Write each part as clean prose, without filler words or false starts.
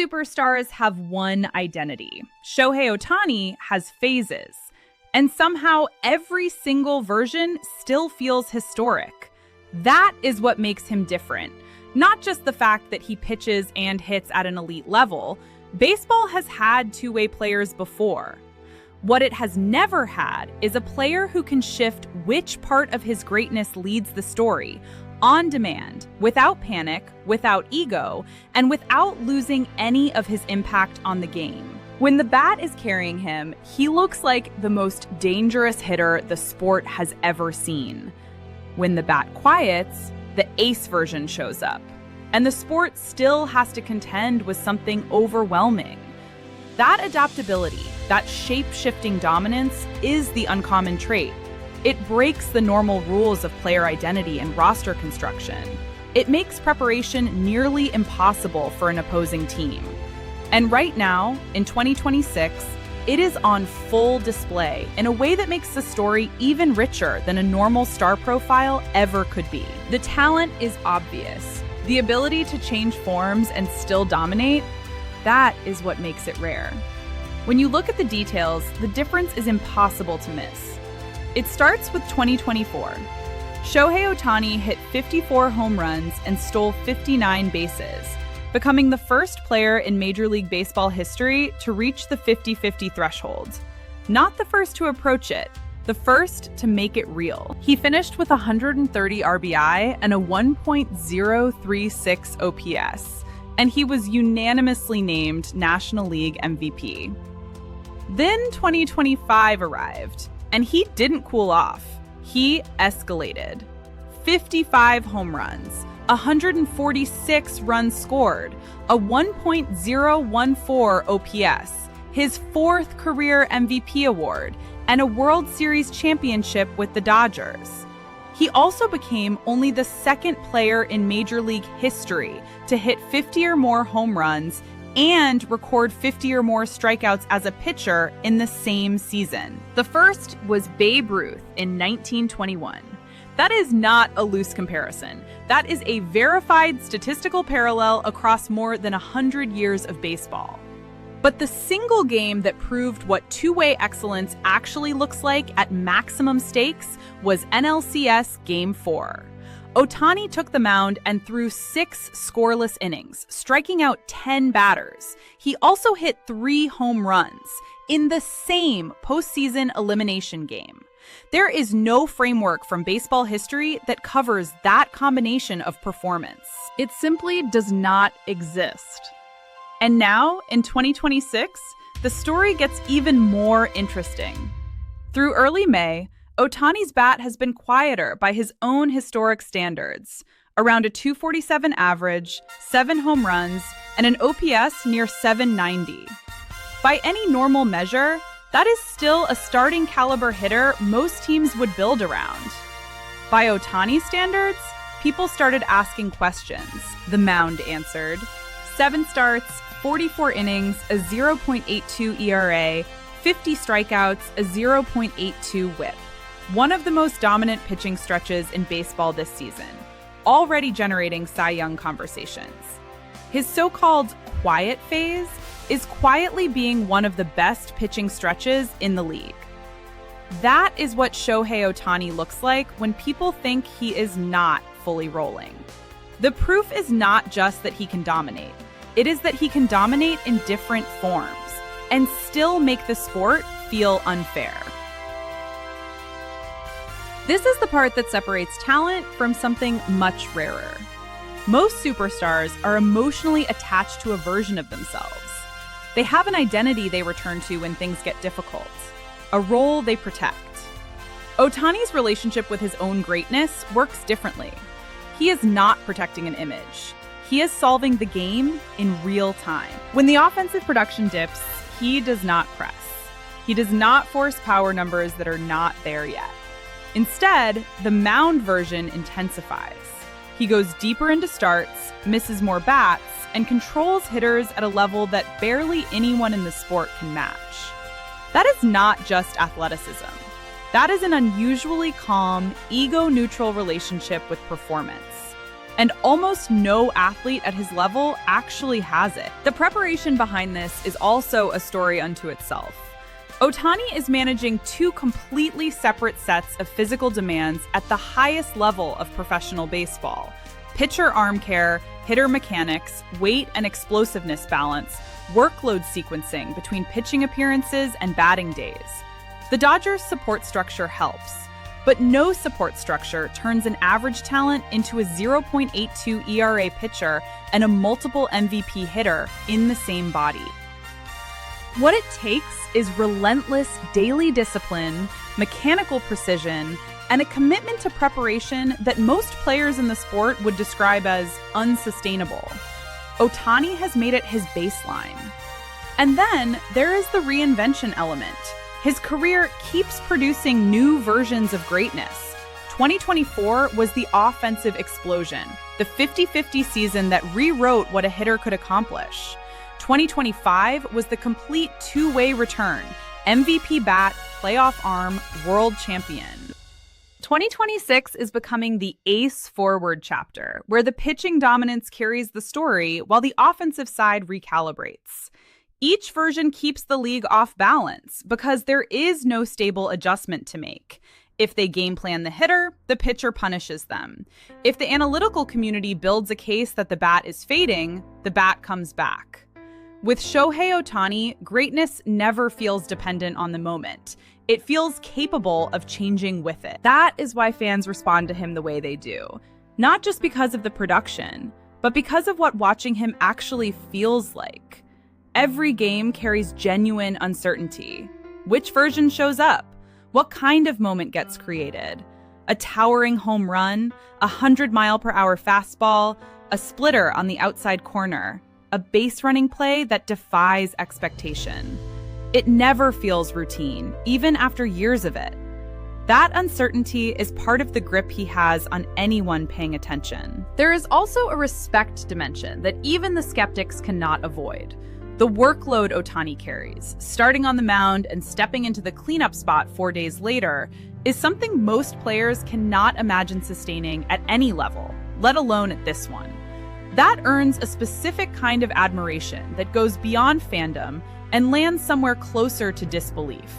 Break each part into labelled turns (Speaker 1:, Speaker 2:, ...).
Speaker 1: superstars have one identity. Shohei Ohtani has phases. And somehow every single version still feels historic. That is what makes him different. Not just the fact that he pitches and hits at an elite level. Baseball has had two-way players before. What it has never had is a player who can shift which part of his greatness leads the story, on demand, without panic, without ego, and without losing any of his impact on the game. When the bat is carrying him, he looks like the most dangerous hitter the sport has ever seen. When the bat quiets, the ace version shows up, and the sport still has to contend with something overwhelming. That adaptability, that shape-shifting dominance, is the uncommon trait. It breaks the normal rules of player identity and roster construction. It makes preparation nearly impossible for an opposing team. And right now, in 2026, it is on full display in a way that makes the story even richer than a normal star profile ever could be. The talent is obvious. The ability to change forms and still dominate, that is what makes it rare. When you look at the details, the difference is impossible to miss. It starts with 2024. Shohei Ohtani hit 54 home runs and stole 59 bases, becoming the first player in Major League Baseball history to reach the 50-50 threshold. Not the first to approach it, the first to make it real. He finished with 130 RBI and a 1.036 OPS, and he was unanimously named National League MVP. Then 2025 arrived, and he didn't cool off. He escalated. 55 home runs, 146 runs scored, a 1.014 OPS, his fourth career MVP award, and a World Series championship with the Dodgers. He also became only the second player in Major League history to hit 50 or more home runs and record 50 or more strikeouts as a pitcher in the same season. The first was Babe Ruth in 1921. That is not a loose comparison. That is a verified statistical parallel across more than 100 years of baseball. But the single game that proved what two-way excellence actually looks like at maximum stakes was NLCS Game 4. Ohtani took the mound and threw 6 scoreless innings, striking out 10 batters. He also hit 3 home runs in the same postseason elimination game. There is no framework from baseball history that covers that combination of performance. It simply does not exist. And now, in 2026, the story gets even more interesting. Through early May, Ohtani's bat has been quieter by his own historic standards, around a 247 average, 7 home runs, and an OPS near 790. By any normal measure, that is still a starting caliber hitter most teams would build around. By Ohtani standards, people started asking questions. The mound answered. 7 starts, 44 innings, a 0.82 ERA, 50 strikeouts, a 0.82 whip. One of the most dominant pitching stretches in baseball this season, already generating Cy Young conversations. His so-called quiet phase is quietly being one of the best pitching stretches in the league. That is what Shohei Ohtani looks like when people think he is not fully rolling. The proof is not just that he can dominate. It is that he can dominate in different forms and still make the sport feel unfair. This is the part that separates talent from something much rarer. Most superstars are emotionally attached to a version of themselves. They have an identity they return to when things get difficult, a role they protect. Ohtani's relationship with his own greatness works differently. He is not protecting an image. He is solving the game in real time. When the offensive production dips, he does not press. He does not force power numbers that are not there yet. Instead, the mound version intensifies. He goes deeper into starts, misses more bats, and controls hitters at a level that barely anyone in the sport can match. That is not just athleticism. That is an unusually calm, ego-neutral relationship with performance. and almost no athlete at his level actually has it. The preparation behind this is also a story unto itself. Ohtani is managing two completely separate sets of physical demands at the highest level of professional baseball: pitcher arm care, hitter mechanics, weight and explosiveness balance, workload sequencing between pitching appearances and batting days. The Dodgers' support structure helps, but no support structure turns an average talent into a 0.82 ERA pitcher and a multiple MVP hitter in the same body. What it takes is relentless daily discipline, mechanical precision, and a commitment to preparation that most players in the sport would describe as unsustainable. Ohtani has made it his baseline. And then there is the reinvention element. His career keeps producing new versions of greatness. 2024 was the offensive explosion, the 50-50 season that rewrote what a hitter could accomplish. 2025 was the complete two-way return: MVP bat, playoff arm, world champion. 2026 is becoming the ace-forward chapter, where the pitching dominance carries the story while the offensive side recalibrates. Each version keeps the league off balance because there is no stable adjustment to make. If they game plan the hitter, the pitcher punishes them. If the analytical community builds a case that the bat is fading, the bat comes back. With Shohei Ohtani, greatness never feels dependent on the moment. It feels capable of changing with it. That is why fans respond to him the way they do. Not just because of the production, but because of what watching him actually feels like. Every game carries genuine uncertainty. Which version shows up? What kind of moment gets created? A towering home run, a 100-mile-per-hour fastball, a splitter on the outside corner, a base-running play that defies expectation. It never feels routine, even after years of it. That uncertainty is part of the grip he has on anyone paying attention. There is also a respect dimension that even the skeptics cannot avoid. The workload Ohtani carries, starting on the mound and stepping into the cleanup spot 4 days later, is something most players cannot imagine sustaining at any level, let alone at this one. That earns a specific kind of admiration that goes beyond fandom and lands somewhere closer to disbelief.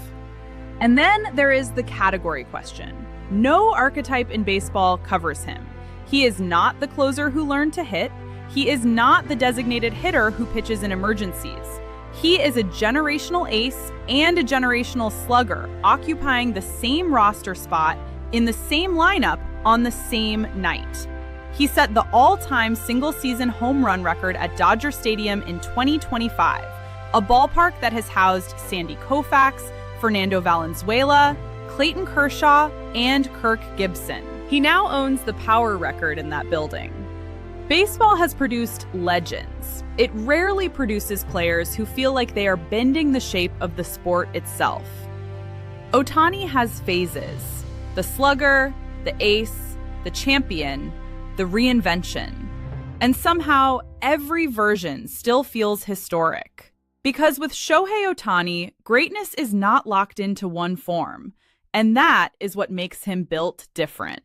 Speaker 1: And then there is the category question. No archetype in baseball covers him. He is not the closer who learned to hit. He is not the designated hitter who pitches in emergencies. He is a generational ace and a generational slugger, occupying the same roster spot in the same lineup on the same night. He set the all-time single-season home run record at Dodger Stadium in 2025, a ballpark that has housed Sandy Koufax, Fernando Valenzuela, Clayton Kershaw, and Kirk Gibson. He now owns the power record in that building. Baseball has produced legends. It rarely produces players who feel like they are bending the shape of the sport itself. Ohtani has phases: the slugger, the ace, the champion, the reinvention. And somehow, every version still feels historic. Because with Shohei Ohtani, greatness is not locked into one form, and that is what makes him built different.